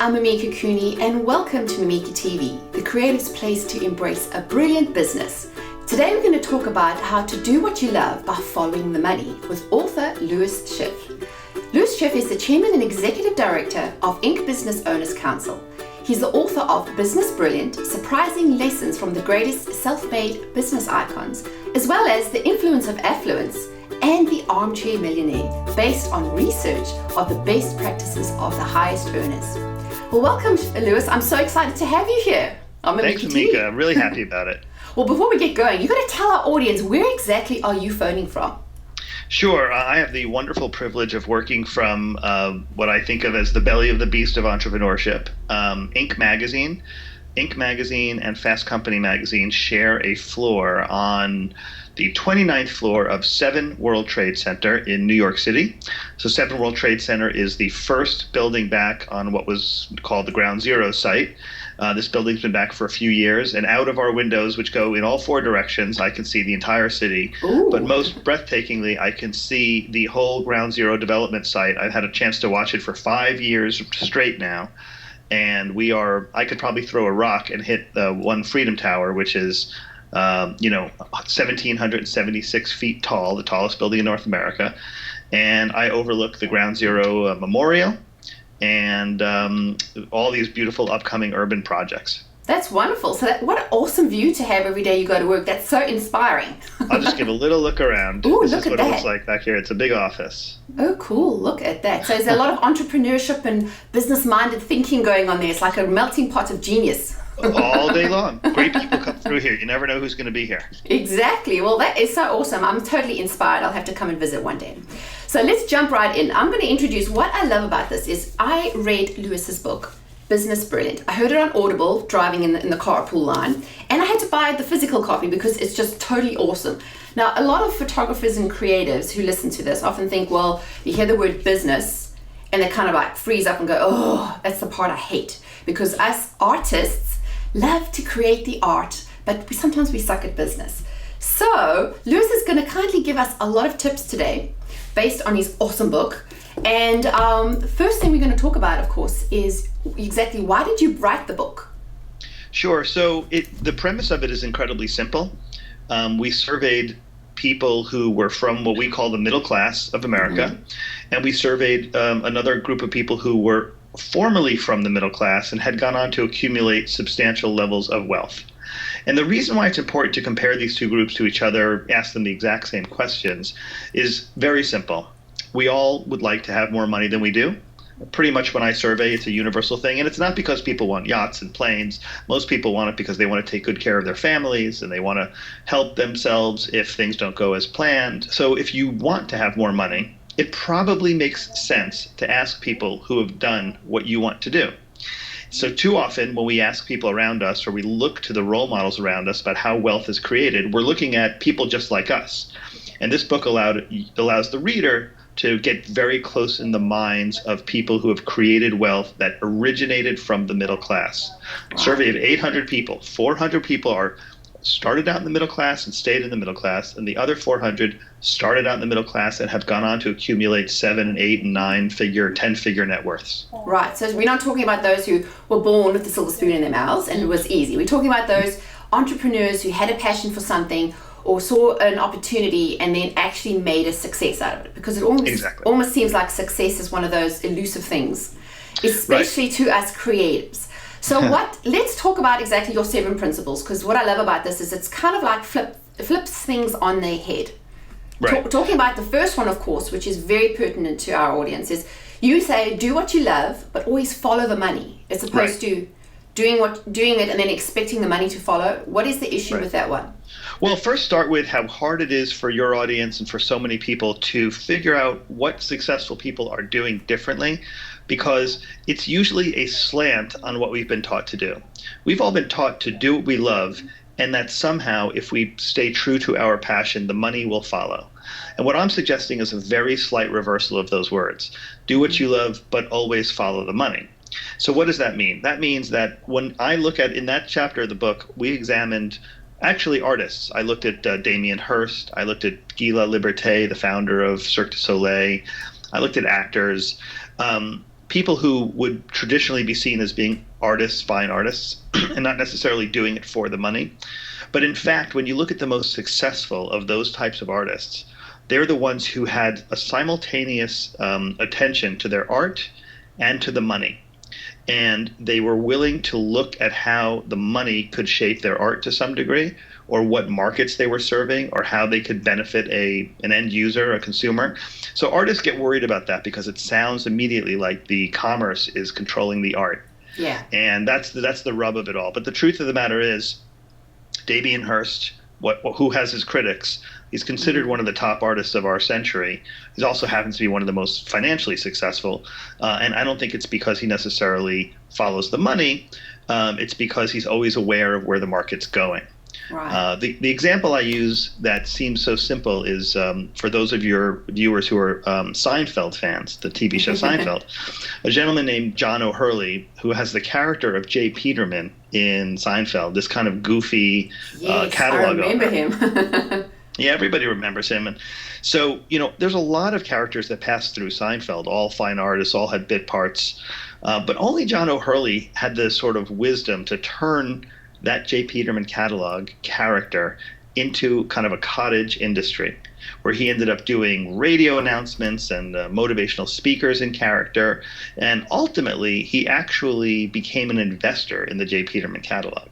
I'm Mimika Cooney and welcome to Mimika TV, the creative's place to embrace a brilliant business. Today we're going to talk about how to do what you love by following the money with author Lewis Schiff. Lewis Schiff is the chairman and executive director of Inc. Business Owners Council. He's the author of Business Brilliant, Surprising Lessons from the Greatest Self-Made Business Icons, as well as The Influence of Affluence and The Armchair Millionaire, based on research of the best practices of the highest earners. Well, welcome, Lewis. I'm so excited to have you here. Thanks, Mimika. I'm really happy about it. Well, before we get going, you've got to tell our audience, where exactly are you phoning from? Sure. I have the wonderful privilege of working from what I think of as the belly of the beast of entrepreneurship, Inc. Magazine. Inc. Magazine and Fast Company Magazine share a floor on the 29th floor of 7 World Trade Center in New York City. So 7 World Trade Center is the first building back on what was called the Ground Zero site. This building's been back for a few years, and out of our windows, which go in all 4 directions, I can see the entire city. Ooh. But most breathtakingly, I can see the whole Ground Zero development site. I've had a chance to watch it for 5 years straight now. And I could probably throw a rock and hit the one Freedom Tower, which is 1,776 feet tall, the tallest building in North America. And I overlook the Ground Zero Memorial and all these beautiful upcoming urban projects. That's wonderful. So what an awesome view to have every day you go to work. That's so inspiring. I'll just give a little look around. Ooh, this look is at what that. it looks like back here. It's a big office. Oh, cool. Look at that. So there's a lot of entrepreneurship and business-minded thinking going on there. It's like a melting pot of genius. All day long. Great people come through here. You never know who's going to be here. Exactly. Well, that is so awesome. I'm totally inspired. I'll have to come and visit one day. So let's jump right in. I'm going to introduce what I love about this is I read Lewis's book, Business Brilliant. I heard it on Audible driving in the carpool line, and I had to buy the physical copy because it's just totally awesome. Now, a lot of photographers and creatives who listen to this often think, well, you hear the word business and they kind of like freeze up and go, oh, that's the part I hate. Because us artists love to create the art, but sometimes we suck at business. So Lewis is going to kindly give us a lot of tips today based on his awesome book. And the first thing we're going to talk about, of course, is exactly why did you write the book? Sure. So the premise of it is incredibly simple. We surveyed people who were from what we call the middle class of America, and we surveyed another group of people who were formerly from the middle class and had gone on to accumulate substantial levels of wealth. And the reason why it's important to compare these two groups to each other, ask them the exact same questions, is very simple. We all would like to have more money than we do. Pretty much when I survey, it's a universal thing. And it's not because people want yachts and planes. Most people want it because they want to take good care of their families and they want to help themselves if things don't go as planned. So if you want to have more money, it probably makes sense to ask people who have done what you want to do. So too often when we ask people around us or we look to the role models around us about how wealth is created, we're looking at people just like us. And this book allows the reader to get very close in the minds of people who have created wealth that originated from the middle class. A survey of 800 people, 400 people started out in the middle class and stayed in the middle class, and the other 400 started out in the middle class and have gone on to accumulate 7 and 8 and 9-figure, 10-figure net worths. Right, so we're not talking about those who were born with the silver spoon in their mouths and it was easy. We're talking about those entrepreneurs who had a passion for something or saw an opportunity and then actually made a success out of it. Because it almost seems like success is one of those elusive things, especially to us creatives. So let's talk about exactly your 7 principles, because what I love about this is it's kind of like flips things on their head. Right. Talking about the first one, of course, which is very pertinent to our audience, is you say do what you love, but always follow the money, as opposed to doing it and then expecting the money to follow. What is the issue with that one? Well, first start with how hard it is for your audience and for so many people to figure out what successful people are doing differently, because it's usually a slant on what we've been taught to do. We've all been taught to do what we love, and that somehow if we stay true to our passion, the money will follow. And what I'm suggesting is a very slight reversal of those words. Do what you love, but always follow the money. So what does that mean? That means that when I look at, in that chapter of the book, we examined actually artists. I looked at Damien Hirst. I looked at Guy Liberté, the founder of Cirque du Soleil. I looked at actors. people who would traditionally be seen as being artists, fine artists, and not necessarily doing it for the money. But in fact, when you look at the most successful of those types of artists, they're the ones who had a simultaneous attention to their art and to the money. And they were willing to look at how the money could shape their art to some degree, or what markets they were serving, or how they could benefit an end user, a consumer. So artists get worried about that because it sounds immediately like the commerce is controlling the art. Yeah. And that's the rub of it all. But the truth of the matter is, Damien Hirst, who has his critics, he's considered one of the top artists of our century. He also happens to be one of the most financially successful. And I don't think it's because he necessarily follows the money. It's because he's always aware of where the market's going. Right. The example I use that seems so simple is for those of your viewers who are Seinfeld fans, the TV show Seinfeld, a gentleman named John O'Hurley, who has the character of J. Peterman in Seinfeld, this kind of goofy catalog. I remember him. Yeah, everybody remembers him. And so, there's a lot of characters that passed through Seinfeld, all fine artists, all had bit parts. But only John O'Hurley had the sort of wisdom to turn that J. Peterman catalog character into kind of a cottage industry, where he ended up doing radio announcements and motivational speakers in character. And ultimately, he actually became an investor in the J. Peterman catalog.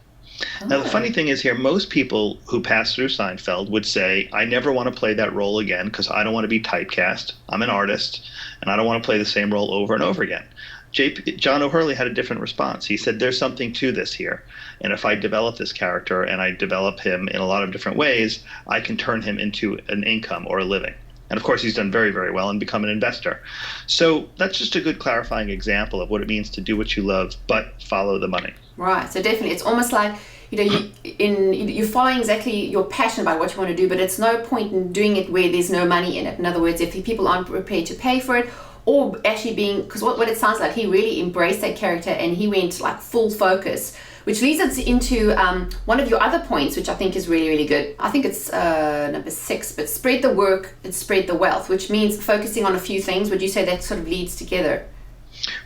Now, the funny thing is here, most people who pass through Seinfeld would say, I never want to play that role again because I don't want to be typecast. I'm an artist, and I don't want to play the same role over and over again. John O'Hurley had a different response. He said, there's something to this here. And if I develop this character and I develop him in a lot of different ways, I can turn him into an income or a living. And of course, he's done very, very well and become an investor. So that's just a good clarifying example of what it means to do what you love, but follow the money. Right. So definitely, it's almost like, you're following exactly your passion about what you want to do, but it's no point in doing it where there's no money in it. In other words, if people aren't prepared to pay for it, or actually being, because what it sounds like, he really embraced that character and he went like full focus, which leads us into one of your other points, which I think is really, really good. I think it's number 6, but spread the work and spread the wealth, which means focusing on a few things. Would you say that sort of leads together?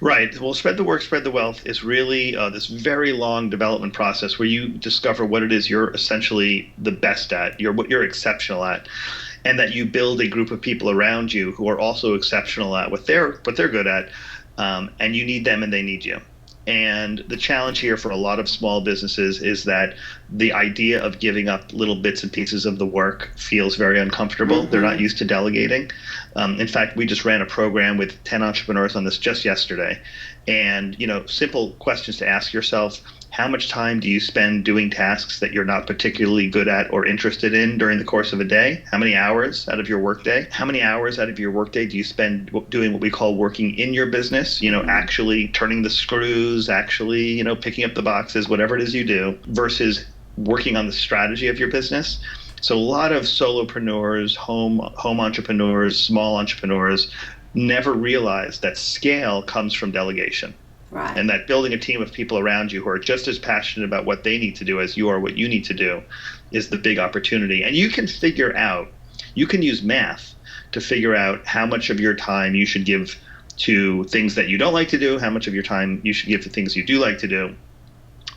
Right. Well, spread the work, spread the wealth is really this very long development process where you discover what it is you're essentially the best at, what you're exceptional at, and that you build a group of people around you who are also exceptional at what they're good at, and you need them and they need you. And the challenge here for a lot of small businesses is that the idea of giving up little bits and pieces of the work feels very uncomfortable. Mm-hmm. They're not used to delegating. In fact, we just ran a program with 10 entrepreneurs on this just yesterday. And, simple questions to ask yourself. How much time do you spend doing tasks that you're not particularly good at or interested in during the course of a day? How many hours out of your workday? How many hours out of your workday do you spend doing what we call working in your business? Actually turning the screws, actually, picking up the boxes, whatever it is you do, versus working on the strategy of your business. So a lot of solopreneurs, home entrepreneurs, small entrepreneurs never realize that scale comes from delegation. Right. And that building a team of people around you who are just as passionate about what they need to do as you are what you need to do is the big opportunity. And you can use math to figure out how much of your time you should give to things that you don't like to do, how much of your time you should give to things you do like to do.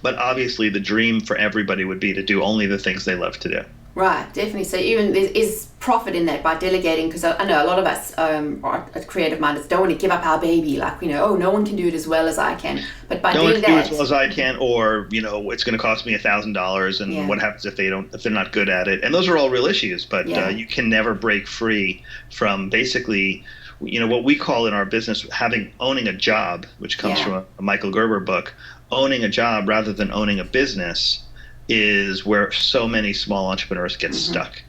But obviously the dream for everybody would be to do only the things they love to do. Right, definitely. So even there is profit in that by delegating, because I know a lot of us are creative minded, don't want to give up our baby, like, no one can do it as well as I can. But by doing that, do it as well as I can, or it's going to cost me $1,000, and what happens if they're not good at it? And those are all real issues. But you can never break free from basically, what we call in our business owning a job, which comes from a Michael Gerber book. Owning a job rather than owning a business is where so many small entrepreneurs get stuck.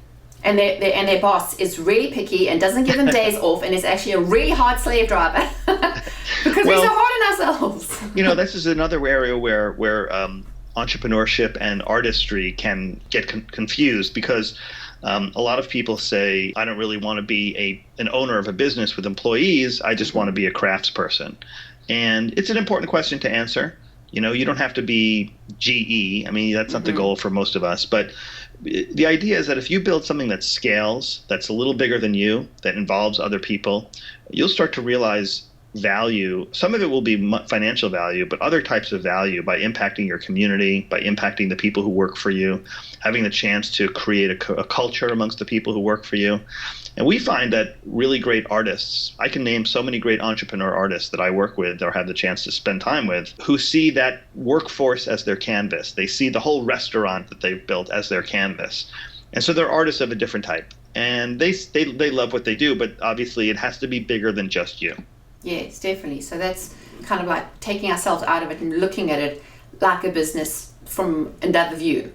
And their boss is really picky and doesn't give them days off, and is actually a really hard slave driver because we're so hard on ourselves. This is another area where entrepreneurship and artistry can get confused, because a lot of people say, I don't really want to be an owner of a business with employees. I just want to be a craftsperson. And it's an important question to answer. You don't have to be GE. I mean, that's not the goal for most of us. But the idea is that if you build something that scales, that's a little bigger than you, that involves other people, you'll start to realize value. Some of it will be financial value, but other types of value by impacting your community, by impacting the people who work for you, having the chance to create a culture amongst the people who work for you. And we find that really great artists, I can name so many great entrepreneur artists that I work with or have the chance to spend time with, who see that workforce as their canvas. They see the whole restaurant that they've built as their canvas. And so they're artists of a different type. And they love what they do, but obviously it has to be bigger than just you. Yes, definitely. So that's kind of like taking ourselves out of it and looking at it like a business from another view.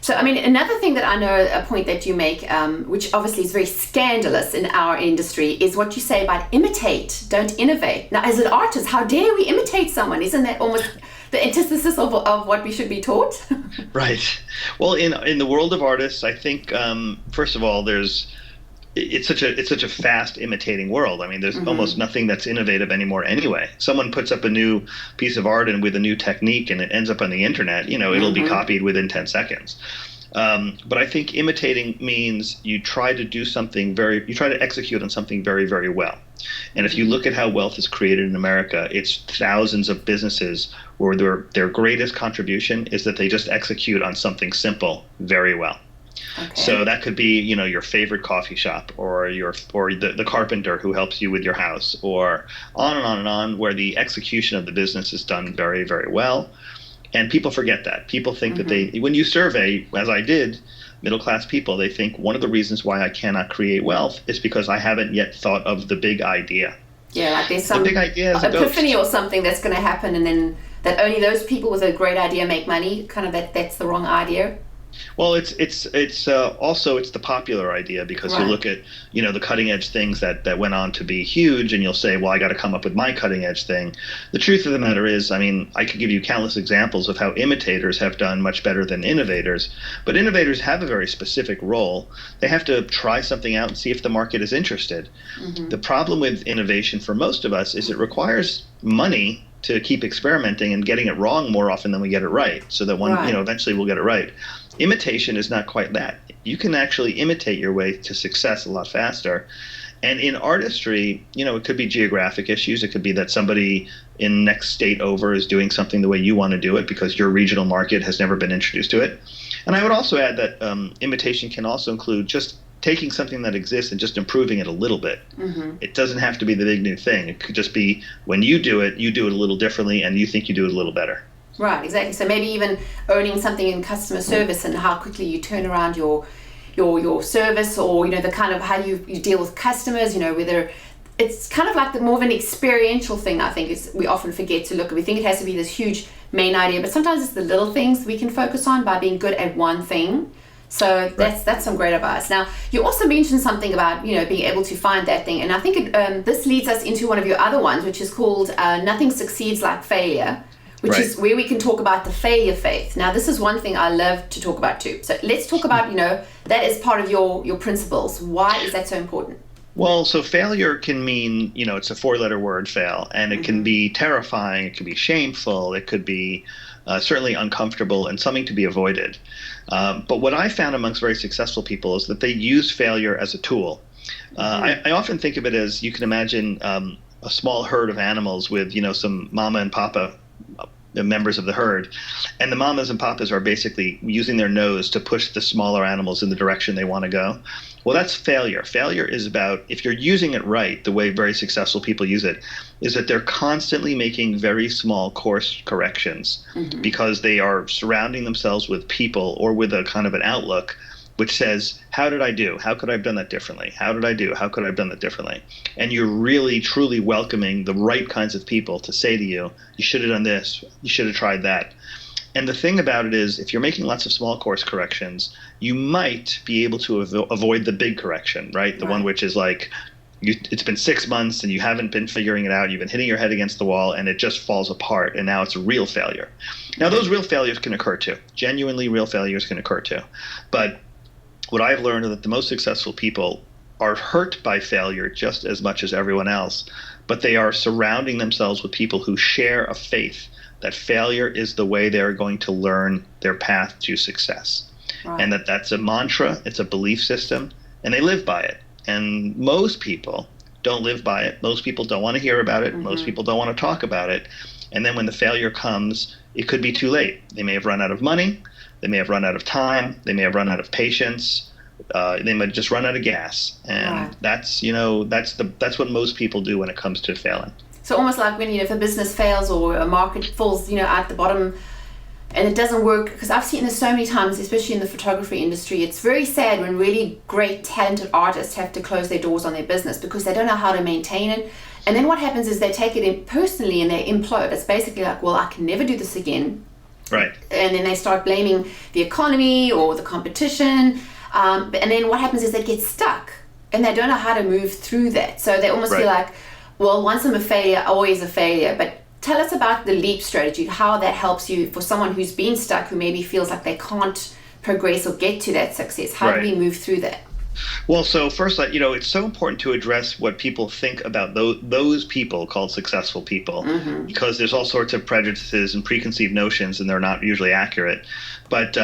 So, I mean, another thing that I know, a point that you make, which obviously is very scandalous in our industry, is what you say about imitate, don't innovate. Now, as an artist, how dare we imitate someone? Isn't that almost the antithesis of what we should be taught? Right. Well, in the world of artists, I think, first of all, it's such a fast imitating world. I mean, there's almost nothing that's innovative anymore anyway. Someone puts up a new piece of art and with a new technique and it ends up on the internet, it'll be copied within 10 seconds. But I think imitating means you try to execute on something very, very well. And if you look at how wealth is created in America, it's thousands of businesses where their greatest contribution is that they just execute on something simple very well. Okay. So that could be, your favorite coffee shop or the carpenter who helps you with your house, or on and on and on, where the execution of the business is done very, very well. And people forget that. People think that when you survey, as I did, middle-class people, they think one of the reasons why I cannot create wealth is because I haven't yet thought of the big idea. Yeah, like there's some big idea is epiphany or something that's going to happen, and then that only those people with a great idea make money. Kind of that's the wrong idea. Well, it's the popular idea, because you look at, the cutting edge things that went on to be huge, and you'll say, well, I got to come up with my cutting edge thing. The truth of the matter is, I mean, I could give you countless examples of how imitators have done much better than innovators, but innovators have a very specific role. They have to try something out and see if the market is interested. The problem with innovation for most of us is it requires money to keep experimenting and getting it wrong more often than we get it right, so that eventually we'll get it right. Imitation is not quite that. You can actually imitate your way to success a lot faster. And in artistry, it could be geographic issues. It could be that somebody in next state over is doing something the way you want to do it because your regional market has never been introduced to it. And I would also add that imitation can also include just taking something that exists and just improving it a little bit. It doesn't have to be the big new thing. It could just be when you do it a little differently and you think you do it a little better. Right, exactly. So maybe even owning something in customer service and how quickly you turn around your service, or the kind of how you deal with customers. Whether it's kind of like the more of an experiential thing. I think we often forget to look at. We think it has to be this huge main idea, but sometimes it's the little things we can focus on by being good at one thing. So that's some great advice. Now, you also mentioned something about being able to find that thing, and I think this leads us into one of your other ones, which is called "Nothing Succeeds Like Failure." Which is where we can talk about the failure faith. Now, this is one thing I love to talk about too. So let's talk about, that is part of your principles. Why is that so important? Well, so failure can mean, it's a 4-letter word, fail, and it can be terrifying, it can be shameful, it could be certainly uncomfortable and something to be avoided. But what I found amongst very successful people is that they use failure as a tool. I often think of it as, you can imagine a small herd of animals with, some mama and papa, the members of the herd, and the mamas and papas are basically using their nose to push the smaller animals in the direction they want to go. Well, that's failure. Failure is about, if you're using it right, the way very successful people use it, is that they're constantly making very small course corrections because they are surrounding themselves with people or with a kind of an outlook which says, how did I do? How could I have done that differently? How did I do? How could I have done that differently? And you're really, truly welcoming the right kinds of people to say to you, you should have done this, you should have tried that. And the thing about it is, if you're making lots of small course corrections, you might be able to avoid the big correction, right? The one which is like, it's been 6 months and you haven't been figuring it out. You've been hitting your head against the wall and it just falls apart. And now it's a real failure. Now, those real failures can occur too. Genuinely real failures can occur too. But what I've learned is that the most successful people are hurt by failure just as much as everyone else, but they are surrounding themselves with people who share a faith that failure is the way they're going to learn their path to success. Right. And that's a mantra, it's a belief system, and they live by it. And most people don't live by it. Most people don't want to hear about it. Most people don't want to talk about it. And then when the failure comes, it could be too late. They may have run out of money. They may have run out of time. They may have run out of patience. They might just run out of gas. And that's what most people do when it comes to failing. So almost like when, if a business fails or a market falls, at the bottom and it doesn't work, because I've seen this so many times, especially in the photography industry. It's very sad when really great, talented artists have to close their doors on their business because they don't know how to maintain it. And then what happens is they take it in personally and they implode. It's basically like, well, I can never do this again. Right. And then they start blaming the economy or the competition. And then what happens is they get stuck and they don't know how to move through that. So they almost feel like, well, once I'm a failure, always a failure. But tell us about the LEAP strategy, how that helps you for someone who's been stuck, who maybe feels like they can't progress or get to that success. How do we move through that? Well, so first, it's so important to address what people think about those people called successful people, because there's all sorts of prejudices and preconceived notions, and they're not usually accurate. But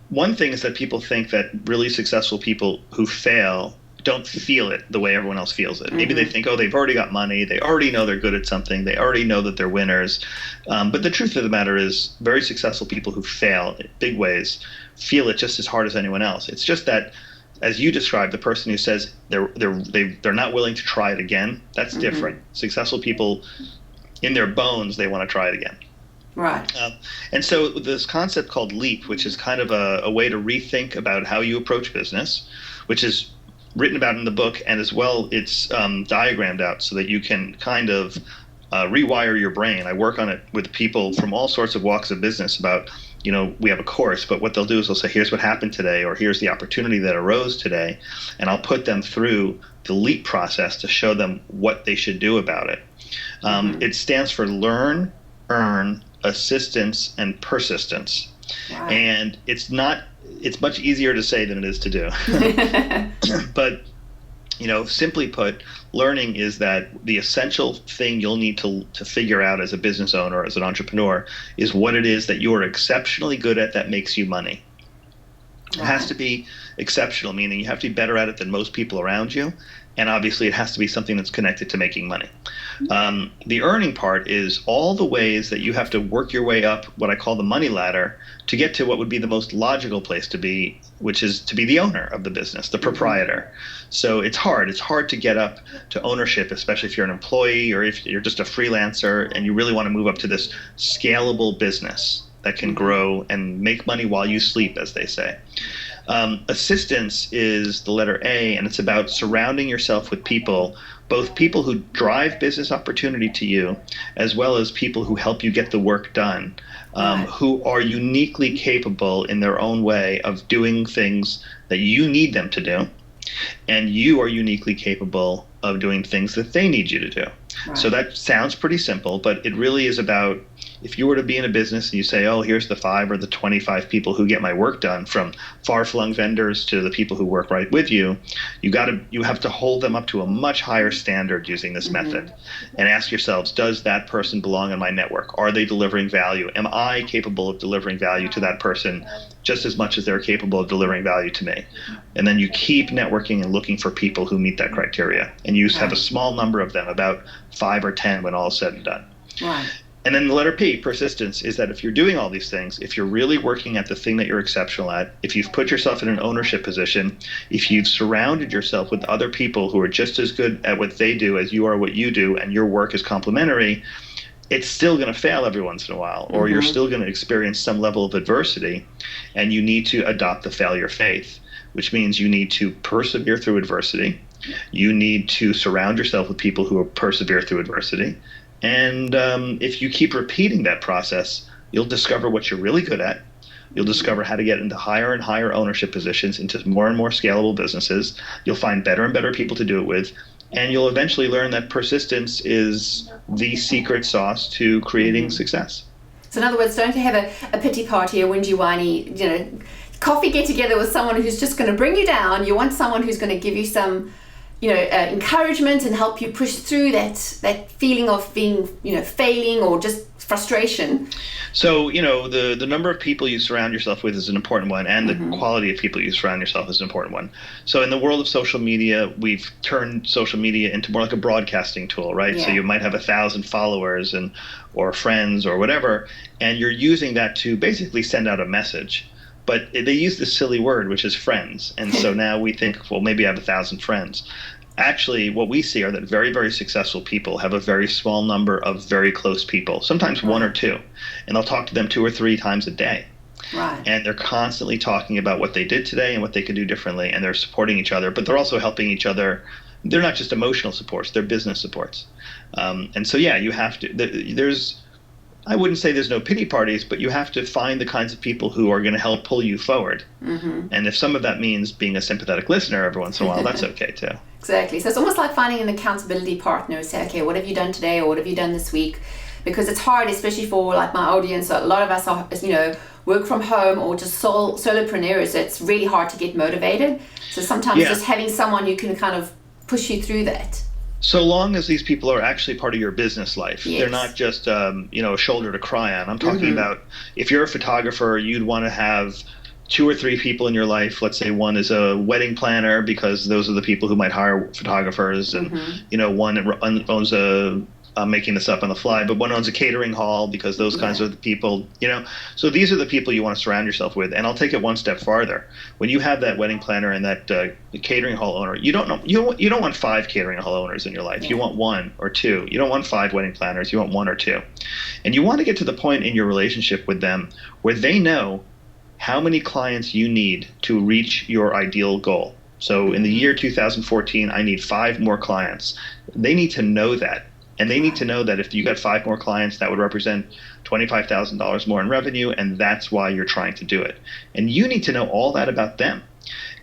one thing is that people think that really successful people who fail don't feel it the way everyone else feels it. Maybe they think, they've already got money. They already know they're good at something. They already know that they're winners. But the truth of the matter is very successful people who fail in big ways feel it just as hard as anyone else. It's just that, as you described, the person who says they're not willing to try it again, that's different. Successful people, in their bones, they want to try it again. Right. And so this concept called LEAP, which is kind of a way to rethink about how you approach business, which is written about in the book, and as well it's diagrammed out so that you can kind of rewire your brain. I work on it with people from all sorts of walks of business about, we have a course, but what they'll do is they'll say, here's what happened today, or here's the opportunity that arose today, and I'll put them through the LEAP process to show them what they should do about it. It stands for learn, earn, assistance, and persistence. Wow. And it's much easier to say than it is to do. But, simply put, learning is that the essential thing you'll need to figure out as a business owner, as an entrepreneur, is what it is that you're exceptionally good at that makes you money. Wow. It has to be exceptional, meaning you have to be better at it than most people around you. And obviously it has to be something that's connected to making money. The earning part is all the ways that you have to work your way up what I call the money ladder to get to what would be the most logical place to be, which is to be the owner of the business, the proprietor. So it's hard. It's hard to get up to ownership, especially if you're an employee or if you're just a freelancer and you really want to move up to this scalable business that can grow and make money while you sleep, as they say. Assistance is the letter A, and it's about surrounding yourself with people, both people who drive business opportunity to you, as well as people who help you get the work done, who are uniquely capable in their own way of doing things that you need them to do, and you are uniquely capable of doing things that they need you to do. Right. So that sounds pretty simple, but it really is about, if you were to be in a business and you say, here's the 5 or the 25 people who get my work done, from far-flung vendors to the people who work right with you, you have to hold them up to a much higher standard using this method, and ask yourselves, does that person belong in my network? Are they delivering value? Am I capable of delivering value to that person just as much as they're capable of delivering value to me? And then you keep networking and looking for people who meet that criteria, and you have a small number of them, about 5 or 10 when all is said and done. Right. And then the letter P, persistence, is that if you're doing all these things, if you're really working at the thing that you're exceptional at, if you've put yourself in an ownership position, if you've surrounded yourself with other people who are just as good at what they do as you are what you do, and your work is complementary, it's still going to fail every once in a while, or you're still going to experience some level of adversity, and you need to adopt the failure faith, which means you need to persevere through adversity. You need to surround yourself with people who persevere through adversity. And if you keep repeating that process, you'll discover what you're really good at. You'll discover how to get into higher and higher ownership positions, into more and more scalable businesses. You'll find better and better people to do it with. And you'll eventually learn that persistence is the secret sauce to creating success. So in other words, don't have a pity party, a whingy whiny, coffee get together with someone who's just going to bring you down. You want someone who's going to give you some encouragement and help you push through that feeling of being, failing or just frustration? So, the number of people you surround yourself with is an important one, and the quality of people you surround yourself is an important one. So in the world of social media, we've turned social media into more like a broadcasting tool, right? Yeah. So you might have 1,000 followers or friends or whatever, and you're using that to basically send out a message. But they use this silly word, which is friends. And so now we think, well, maybe I have 1,000 friends. Actually, what we see are that very, very successful people have a very small number of very close people, sometimes one or two, and they'll talk to them 2 or 3 times a day. Right. And they're constantly talking about what they did today and what they could do differently, and they're supporting each other, but they're also helping each other. They're not just emotional supports, they're business supports. And so, yeah, you have to, I wouldn't say there's no pity parties, but you have to find the kinds of people who are going to help pull you forward. And if some of that means being a sympathetic listener every once in a while, that's okay too. Exactly. So it's almost like finding an accountability partner who say, okay, what have you done today or what have you done this week? Because it's hard, especially for like my audience. A lot of us are, work from home or just solopreneurs. It's really hard to get motivated. So sometimes just having someone who can kind of push you through that. So long as these people are actually part of your business life, yes. They're not just a shoulder to cry on. I'm talking about if you're a photographer, you'd want to have 2 or 3 people in your life. Let's say one is a wedding planner, because those are the people who might hire photographers, and one owns I'm making this up on the fly, but one owns a catering hall, because those kinds of the people, So these are the people you want to surround yourself with. And I'll take it one step farther. When you have that wedding planner and that catering hall owner, you don't want 5 catering hall owners in your life. You want 1 or 2. You don't want 5 wedding planners. You want 1 or 2. And you want to get to the point in your relationship with them where they know how many clients you need to reach your ideal goal. So in the year 2014, I need 5 more clients. They need to know that. And they need to know that if you got 5 more clients, that would represent $25,000 more in revenue, and that's why you're trying to do it. And you need to know all that about them.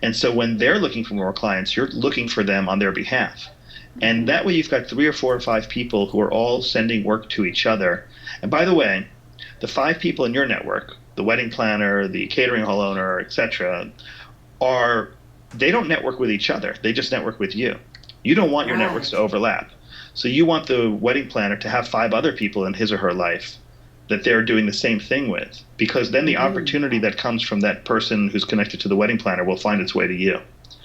And so when they're looking for more clients, you're looking for them on their behalf. And that way you've got 3 or 4 or 5 people who are all sending work to each other. And by the way, the 5 people in your network, the wedding planner, the catering hall owner, etc., they don't network with each other. They just network with you. You don't want your networks to overlap. So you want the wedding planner to have 5 other people in his or her life that they're doing the same thing with, because then the opportunity that comes from that person who's connected to the wedding planner will find its way to you.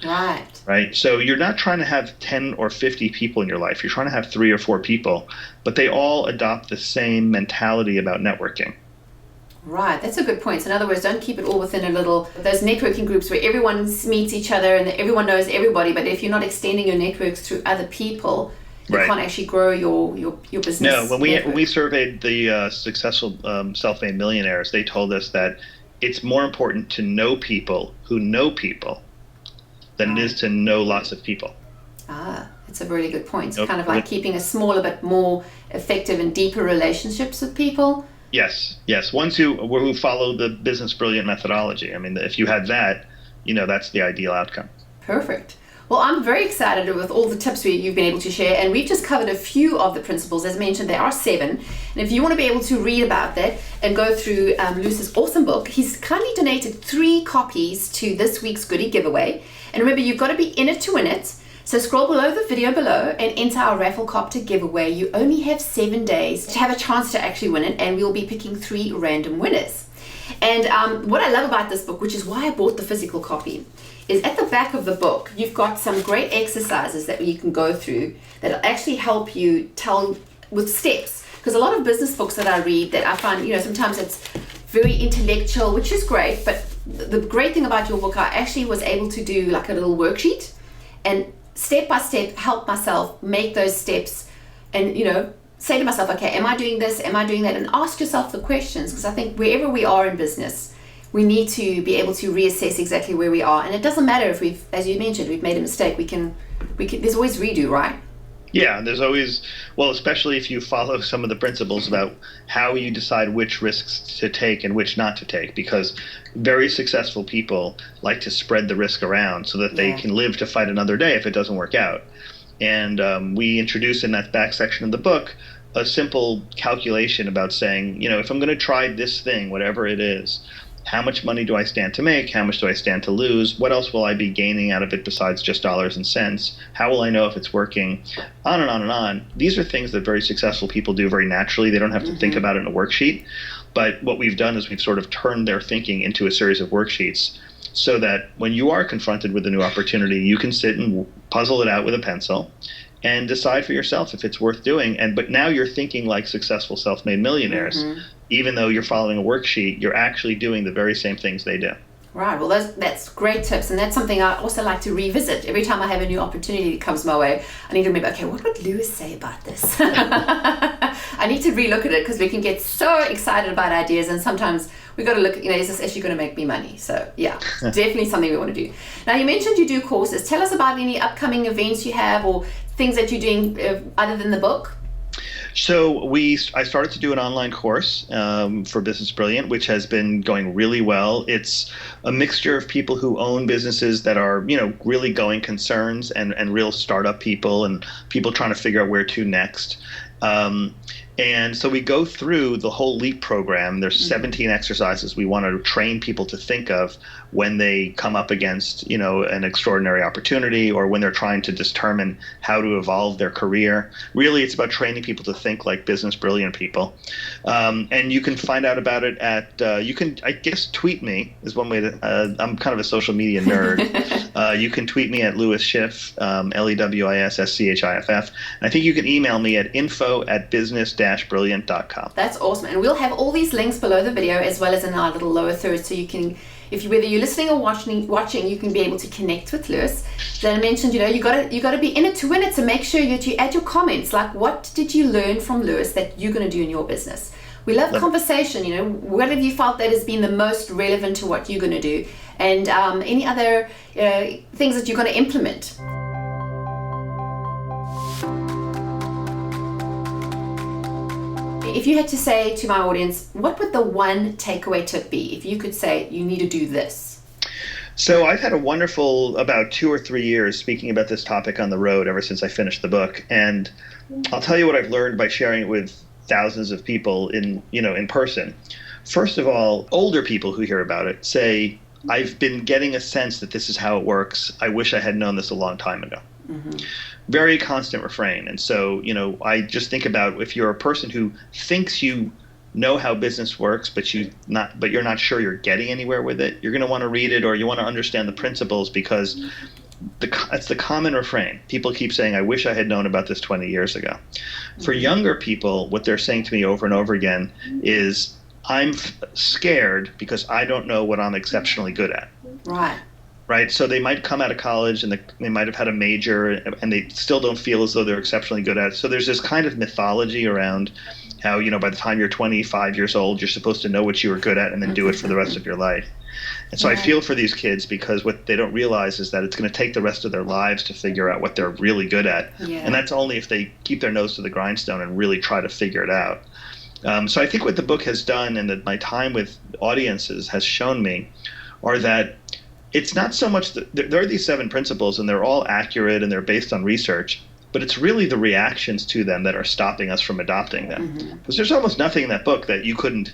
Right. So you're not trying to have 10 or 50 people in your life. You're trying to have 3 or 4 people, but they all adopt the same mentality about networking. Right, that's a good point. So in other words, don't keep it all within those networking groups where everyone meets each other and everyone knows everybody. But if you're not extending your networks through other people, you can't actually grow your business. No, when we surveyed the successful self-made millionaires, they told us that it's more important to know people who know people than it is to know lots of people. That's a really good point. It's kind of like keeping a smaller but more effective and deeper relationships with people. Yes. Ones who follow the Business Brilliant methodology. I mean, if you had that, that's the ideal outcome. Perfect. Well, I'm very excited with all the tips you've been able to share, and we've just covered a few of the principles. As mentioned, there are 7. And if you want to be able to read about that and go through Lewis's awesome book, he's kindly donated 3 copies to this week's goodie giveaway. And remember, you've got to be in it to win it. So scroll below the video below and enter our raffle copter giveaway. You only have 7 days to have a chance to actually win it, and we'll be picking 3 random winners. And what I love about this book, which is why I bought the physical copy, is at the back of the book, you've got some great exercises that you can go through that'll actually help you tell with steps. Because a lot of business books that I read that I find, sometimes it's very intellectual, which is great. But the great thing about your book, I actually was able to do like a little worksheet and step by step help myself make those steps and, say to myself, okay, am I doing this? Am I doing that? And ask yourself the questions, because I think wherever we are in business, we need to be able to reassess exactly where we are. And it doesn't matter if as you mentioned, we've made a mistake. We can, there's always redo, right? Yeah, there's always, especially if you follow some of the principles about how you decide which risks to take and which not to take, because very successful people like to spread the risk around so that they can live to fight another day if it doesn't work out. And we introduce in that back section of the book a simple calculation about saying, if I'm going to try this thing, whatever it is, how much money do I stand to make? How much do I stand to lose? What else will I be gaining out of it besides just dollars and cents? How will I know if it's working? On and on and on. These are things that very successful people do very naturally. They don't have to think about it in a worksheet. But what we've done is we've sort of turned their thinking into a series of worksheets so that when you are confronted with a new opportunity, you can sit and puzzle it out with a pencil and decide for yourself if it's worth doing. But now you're thinking like successful self-made millionaires. Even though you're following a worksheet, you're actually doing the very same things they do. Right. Well, that's great tips. And that's something I also like to revisit. Every time I have a new opportunity that comes my way, I need to remember, okay, what would Lewis say about this? I need to relook at it because we can get so excited about ideas. And sometimes we got to look, is this actually going to make me money? So yeah, definitely something we want to do. Now, you mentioned you do courses. Tell us about any upcoming events you have or things that you're doing other than the book. So I started to do an online course for Business Brilliant, which has been going really well. It's a mixture of people who own businesses that are, really going concerns and real startup people and people trying to figure out where to next. And so we go through the whole LEAP program. There's 17 exercises we want to train people to think of when they come up against, an extraordinary opportunity or when they're trying to determine how to evolve their career. Really, it's about training people to think like business brilliant people. And you can find out about it at, I guess, tweet me is one way to, I'm kind of a social media nerd. You can tweet me at Lewis Schiff, LewisSchiff. And I think you can email me at info@business-brilliant.com. That's awesome. And we'll have all these links below the video as well as in our little lower third, so you can, whether you're listening or watching, you can be able to connect with Lewis. Then I mentioned, you got to be in it to win it. So make sure that you add your comments, like what did you learn from Lewis that you're going to do in your business? We love conversation. What have you felt that has been the most relevant to what you're going to do, and any other things that you're going to implement. If you had to say to my audience, what would the one takeaway tip be? If you could say, you need to do this. So I've had a wonderful about 2 or 3 years speaking about this topic on the road ever since I finished the book. And I'll tell you what I've learned by sharing it with thousands of people in person. First of all, older people who hear about it say, I've been getting a sense that this is how it works. I wish I had known this a long time ago. Very constant refrain. And so, I just think about if you're a person who thinks you know how business works, but you're not sure you're getting anywhere with it, you're going to want to read it, or you want to understand the principles, because that's the common refrain. People keep saying, I wish I had known about this 20 years ago. For younger people, what they're saying to me over and over again is, I'm scared because I don't know what I'm exceptionally good at. Right. So they might come out of college and they might have had a major and they still don't feel as though they're exceptionally good at it. So there's this kind of mythology around how, by the time you're 25 years old, you're supposed to know what you were good at and then do it for the rest of your life. And so I feel for these kids, because what they don't realize is that it's going to take the rest of their lives to figure out what they're really good at. And that's only if they keep their nose to the grindstone and really try to figure it out. So I think what the book has done, and that my time with audiences has shown me, are that it's not so much that there are these 7 principles and they're all accurate and they're based on research, but it's really the reactions to them that are stopping us from adopting them. Because there's almost nothing in that book that you couldn't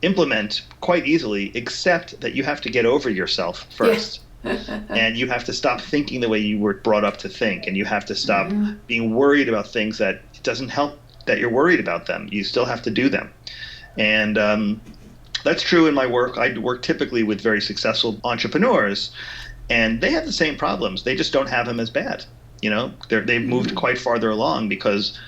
implement quite easily, except that you have to get over yourself first. And you have to stop thinking the way you were brought up to think, and you have to stop being worried about things that it doesn't help that you're worried about them. You still have to do them. And that's true in my work. I work typically with very successful entrepreneurs, and they have the same problems. They just don't have them as bad. They've moved quite farther along because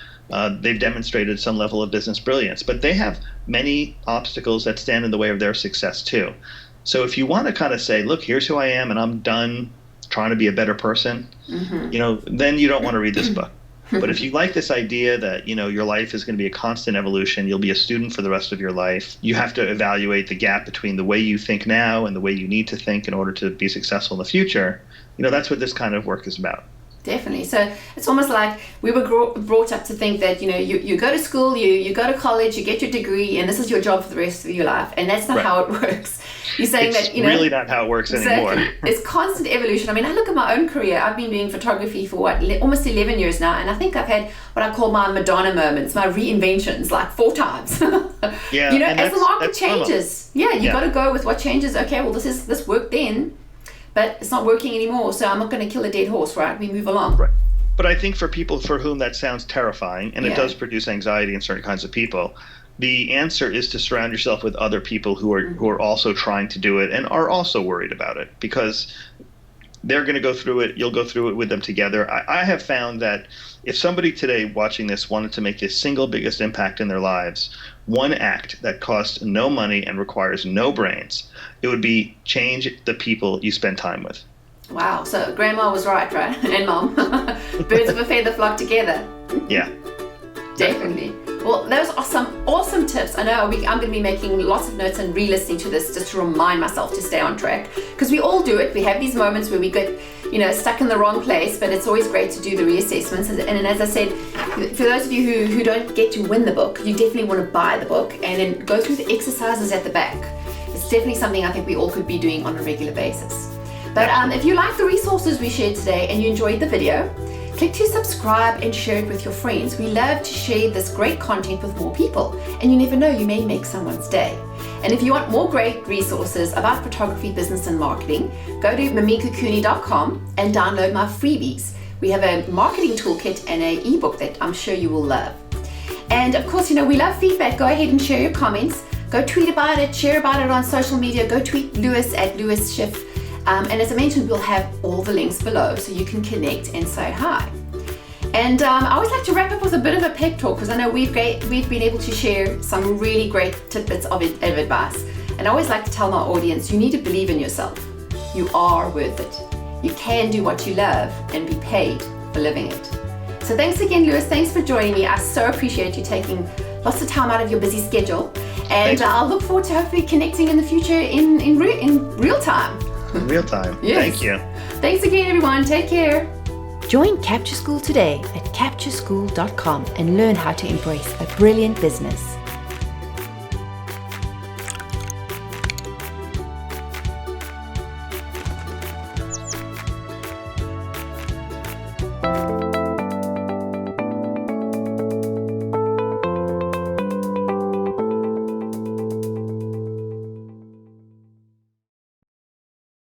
they've demonstrated some level of business brilliance. But they have many obstacles that stand in the way of their success too. So if you want to kind of say, look, here's who I am, and I'm done trying to be a better person, then you don't want to read this book. But if you like this idea that, your life is going to be a constant evolution, you'll be a student for the rest of your life, you have to evaluate the gap between the way you think now and the way you need to think in order to be successful in the future, that's what this kind of work is about. Definitely. So it's almost like we were brought up to think that, you go to school, you go to college, you get your degree, and this is your job for the rest of your life. And that's not how it works. You're saying it's that, really not how it works anymore. It's constant evolution. I mean, I look at my own career. I've been doing photography for almost 11 years now. And I think I've had what I call my Madonna moments, my reinventions, like 4 times. Yeah. As the market changes. You got to go with what changes. Okay, well, this worked then, but it's not working anymore, so I'm not going to kill a dead horse, right? We move along. Right. But I think for people for whom that sounds terrifying, and it does produce anxiety in certain kinds of people, the answer is to surround yourself with other people who are also trying to do it and are also worried about it, because they're going to go through it. You'll go through it with them together. I have found that if somebody today watching this wanted to make the single biggest impact in their lives, one act that costs no money and requires no brains, it would be change the people you spend time with. Wow. So grandma was right? And mom. Birds of a feather flock together. Yeah. Definitely. Well, those are some awesome tips. I know I'm going to be making lots of notes and re-listening to this just to remind myself to stay on track, because we all do it. We have these moments where we get, stuck in the wrong place, but it's always great to do the reassessments. And as I said, for those of you who don't get to win the book, you definitely want to buy the book and then go through the exercises at the back. It's definitely something I think we all could be doing on a regular basis. But if you like the resources we shared today and you enjoyed the video, click to subscribe and share it with your friends. We love to share this great content with more people, and you never know, you may make someone's day. And if you want more great resources about photography, business, and marketing, go to mimikacooney.com and download my freebies. We have a marketing toolkit and an ebook that I'm sure you will love. And of course, we love feedback. Go ahead and share your comments. Go tweet about it, share about it on social media. Go tweet Lewis at Lewis Schiff. And as I mentioned, we'll have all the links below so you can connect and say hi. And I always like to wrap up with a bit of a pep talk, because I know we've been able to share some really great tidbits of advice. And I always like to tell my audience, you need to believe in yourself. You are worth it. You can do what you love and be paid for living it. So thanks again, Lewis. Thanks for joining me. I so appreciate you taking lots of time out of your busy schedule. And I'll look forward to hopefully connecting in the future in real time. In real time. Yes. Thank you. Thanks again, everyone. Take care. Join Capture School today at captureschool.com and learn how to embrace a brilliant business.